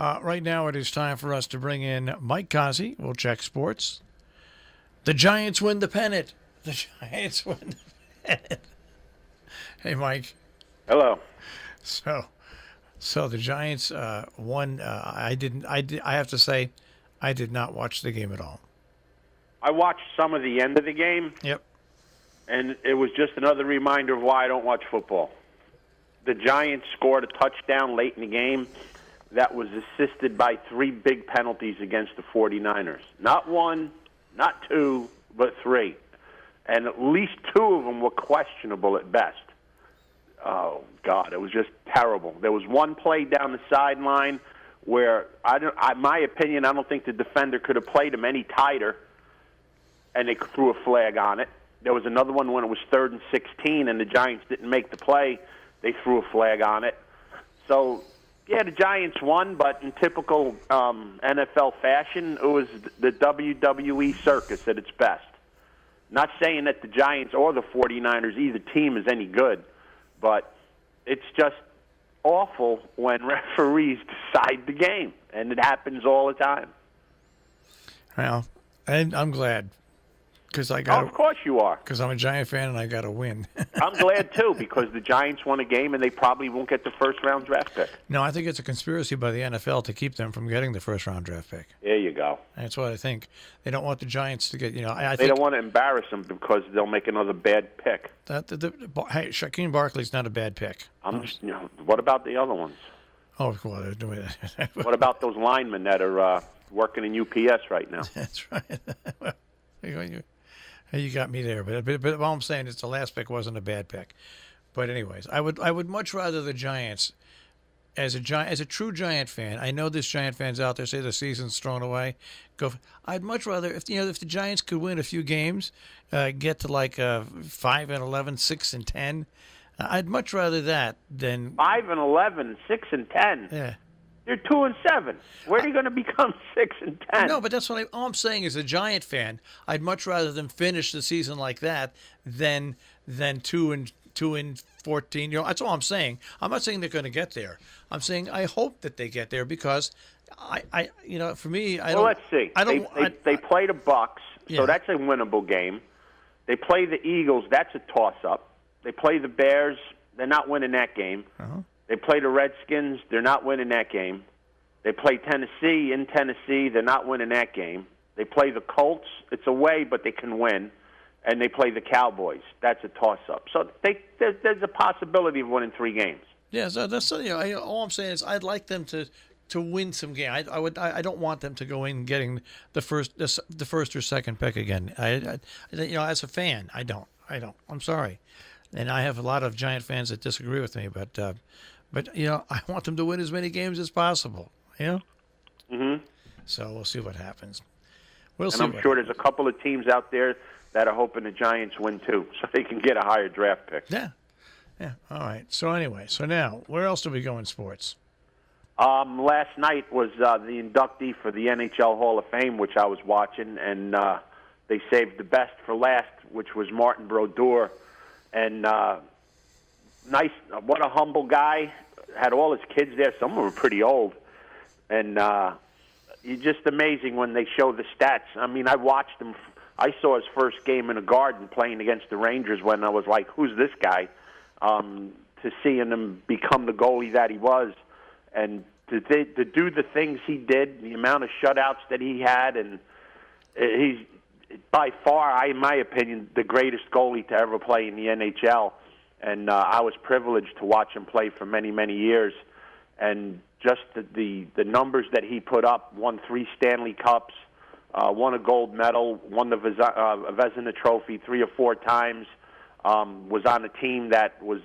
Right now, it is time for us to bring in Mike Cozzi. We'll check sports. The Giants win the pennant. The Giants win the pennant. Hey, Mike. Hello. So the Giants won. I have to say, I did not watch the game at all. I watched some of the end of the game. Yep. And it was just another reminder of why I don't watch football. The Giants scored a touchdown late in the game that was assisted by 3 big penalties against the 49ers. Not 1, not 2, but 3. And at least 2 of them were questionable at best. Oh, God, it was just terrible. There was one play down the sideline where, my opinion, I don't think the defender could have played him any tighter, and they threw a flag on it. There was another one when it was 3rd and 16, and the Giants didn't make the play. They threw a flag on it. So, yeah, the Giants won, but in typical NFL fashion, it was the WWE circus at its best. Not saying that the Giants or the 49ers, either team, is any good, but it's just awful when referees decide the game, and it happens all the time. Well, I'm glad. Of course you are. Because I'm a Giant fan and I got to win. I'm glad, too, because the Giants won a game and they probably won't get the first-round draft pick. No, I think it's a conspiracy by the NFL to keep them from getting the first-round draft pick. There you go. That's what I think. They don't want the Giants to get, I they think don't want to embarrass them because they'll make another bad pick. Hey, Shaquem Barkley's not a bad pick. What about the other ones? Oh, well, they're doing that. What about those linemen that are working in UPS right now? That's right. You got me there, but all I'm saying is the last pick wasn't a bad pick. But anyways, I would much rather the Giants, as a true Giant fan. I know there's Giant fans out there say the season's thrown away. I'd much rather if the Giants could win a few games, get to like 5-11, 6-10. I'd much rather that than 5-11, 6-10. Yeah. They're 2-7. Where are you going to become 6-10? No, but that's what all I'm saying is a Giant fan. I'd much rather them finish the season like that than 2-14. That's all I'm saying. I'm not saying they're going to get there. I'm saying I hope that they get there because for me, I don't. Well, let's see. They play the Bucks, so that's a winnable game. They play the Eagles. That's a toss-up. They play the Bears. They're not winning that game. Uh-huh. They play the Redskins. They're not winning that game. They play Tennessee in Tennessee. They're not winning that game. They play the Colts. It's away, but they can win. And they play the Cowboys. That's a toss-up. So there's a possibility of winning 3 games. Yeah, so that's all I'm saying is I'd like them to win some game. I don't want them to go in getting the first or second pick again. As a fan, I don't. I'm sorry, and I have a lot of Giant fans that disagree with me, but I want them to win as many games as possible. Mm-hmm. So we'll see what happens. I'm sure there's a couple of teams out there that are hoping the Giants win too, so they can get a higher draft pick. Yeah. All right. So anyway, now where else do we go in sports? Last night was the inductee for the NHL Hall of Fame, which I was watching, and they saved the best for last, which was Martin Brodeur. And nice, what a humble guy. Had all his kids there. Some of them were pretty old. And it's just amazing when they show the stats. I mean, I watched him. I saw his first game in a Garden playing against the Rangers when I was like, who's this guy? To seeing him become the goalie that he was. And to do the things he did, the amount of shutouts that he had, and he's by far, in my opinion, the greatest goalie to ever play in the NHL. And I was privileged to watch him play for many, many years. And just the numbers that he put up, won 3 Stanley Cups, won a gold medal, won the Vezina Trophy 3 or 4 times, was on a team that was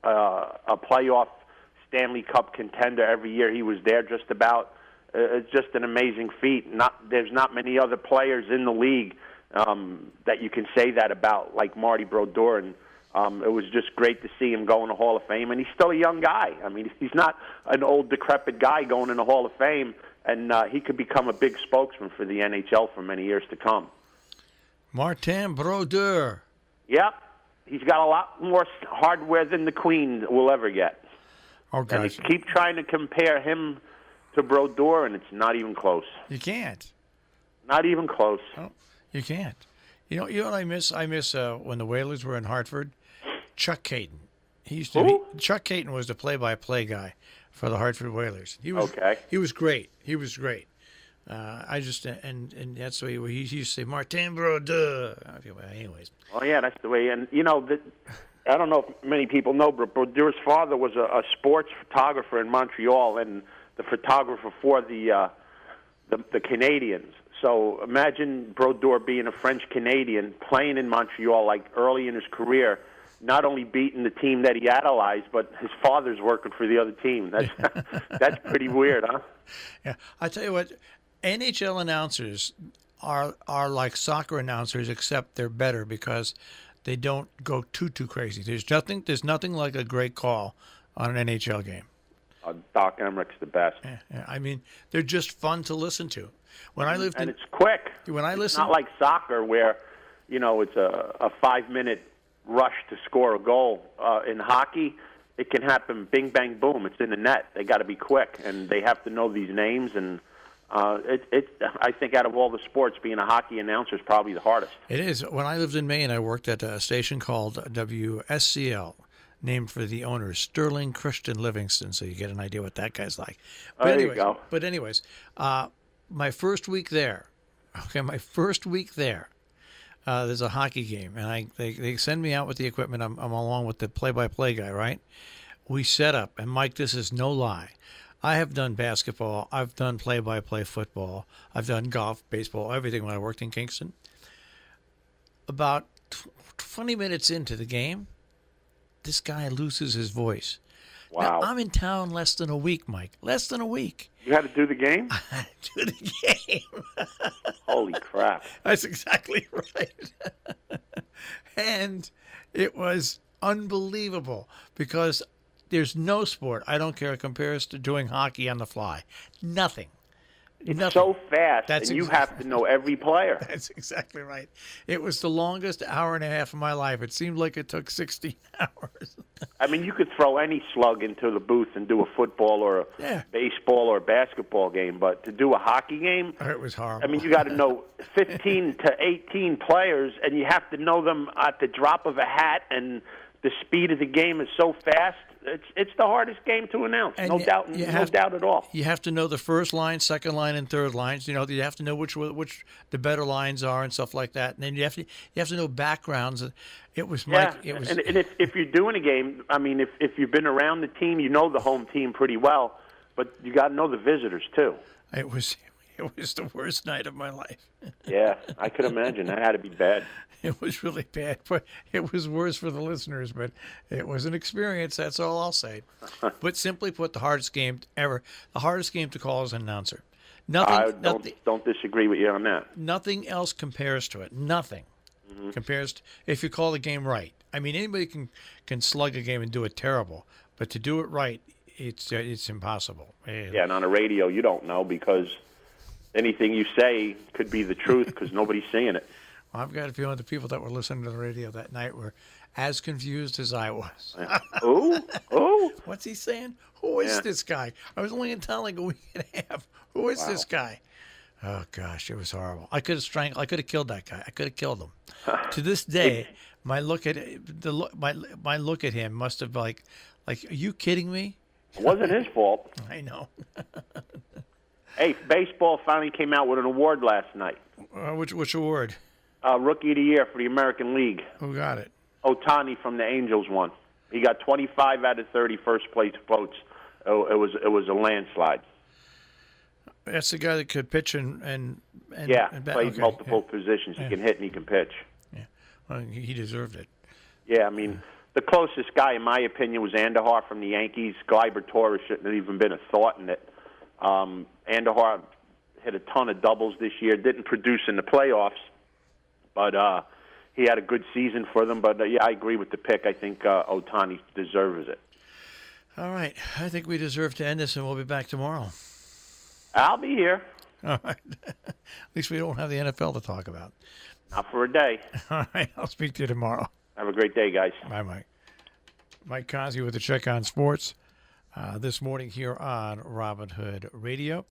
a playoff Stanley Cup contender every year he was there just about. It's just an amazing feat. There's not many other players in the league that you can say that about, like Marty Brodeur. And it was just great to see him go in the Hall of Fame. And he's still a young guy. I mean, he's not an old, decrepit guy going in the Hall of Fame. And he could become a big spokesman for the NHL for many years to come. Martin Brodeur. Yep. He's got a lot more hardware than the Queen will ever get. Oh, and they keep trying to compare him to Brodeur, and it's not even close. You can't. Not even close. Oh, you can't. You know what I miss? I miss when the Whalers were in Hartford. Chuck Caton. He used to. Who? Chuck Caton was the play-by-play guy for the Hartford Whalers. He was Okay. He was great. He was great. I just and that's the way he used to say Martin Brodeur. Anyways. Oh yeah, that's the way. And I don't know if many people know, but Brodeur's father was a sports photographer in Montreal and the photographer for the Canadians. So imagine Brodeur being a French Canadian playing in Montreal like early in his career, not only beating the team that he idolized, but his father's working for the other team. That's pretty weird, huh? Yeah, I tell you what, NHL announcers are like soccer announcers, except they're better because they don't go too crazy. There's nothing like a great call on an NHL game. Doc Emmerich's the best. Yeah, I mean, they're just fun to listen to. When I lived and it's quick. It's not like soccer where, it's a 5-minute rush to score a goal. In hockey, it can happen bing, bang, boom. It's in the net. They got to be quick, and they have to know these names. And I think out of all the sports, being a hockey announcer is probably the hardest. It is. When I lived in Maine, I worked at a station called WSCL, named for the owner, Sterling Christian Livingston, so you get an idea what that guy's like. There you go. But anyways, my first week there, there's a hockey game, and they send me out with the equipment. I'm along with the play-by-play guy, right? We set up, and Mike, this is no lie. I have done basketball. I've done play-by-play football. I've done golf, baseball, everything when I worked in Kingston. About 20 minutes into the game, this guy loses his voice. Wow. Now, I'm in town less than a week, Mike. Less than a week. You had to do the game? I had to do the game. Holy crap. That's exactly right. And it was unbelievable because there's no sport, I don't care, compares to doing hockey on the fly. Nothing. It's so fast, and you have to know every player. That's exactly right. It was the longest hour and a half of my life. It seemed like it took 16 hours. I mean, you could throw any slug into the booth and do a football or a baseball or a basketball game, but to do a hockey game, it was horrible. I mean, you got to know 15 to 18 players, and you have to know them at the drop of a hat, and the speed of the game is so fast. It's the hardest game to announce, and no doubt at all. You have to know the first line, second line, and third lines. You have to know which the better lines are and stuff like that. And then you have to know backgrounds. It was Mike. It was, and if you're doing a game, I mean, if you've been around the team, you know the home team pretty well, but you got to know the visitors too. It was the worst night of my life. Yeah, I could imagine. That had to be bad. It was really bad, but it was worse for the listeners. But it was an experience. That's all I'll say. But simply put, the hardest game ever. The hardest game to call as an announcer. I don't disagree with you on that. Nothing else compares to it. Nothing compares to if you call the game right. I mean, anybody can slug a game and do it terrible, but to do it right, it's impossible. Yeah, and on the radio, you don't know because anything you say could be the truth because nobody's seeing it. Well, I've got a feeling the people that were listening to the radio that night were as confused as I was. Oh, what's he saying? Who is this guy? I was only in town like a week and a half. Who is this guy? Oh gosh, it was horrible. I could have killed that guy. I could have killed him. To this day, my look at him must have like, are you kidding me? It wasn't his fault. I know. Hey, baseball finally came out with an award last night. Which award? Rookie of the Year for the American League. Who got it? Ohtani from the Angels won. He got 25 out of 30 first place votes. It was a landslide. That's the guy that could pitch and played multiple positions. He can hit and he can pitch. Yeah, well, he deserved it. Yeah, I mean, the closest guy, in my opinion, was Andujar from the Yankees. Gleyber Torres shouldn't have even been a thought in it. Andujar hit a ton of doubles this year. Didn't produce in the playoffs, but he had a good season for them. But I agree with the pick. I think Ohtani deserves it. All right, I think we deserve to end this, and we'll be back tomorrow. I'll be here. All right. At least we don't have the NFL to talk about. Not for a day. All right, I'll speak to you tomorrow. Have a great day, guys. Bye, Mike. Mike Cozzi with the Check on Sports. this morning here on Robin Hood Radio.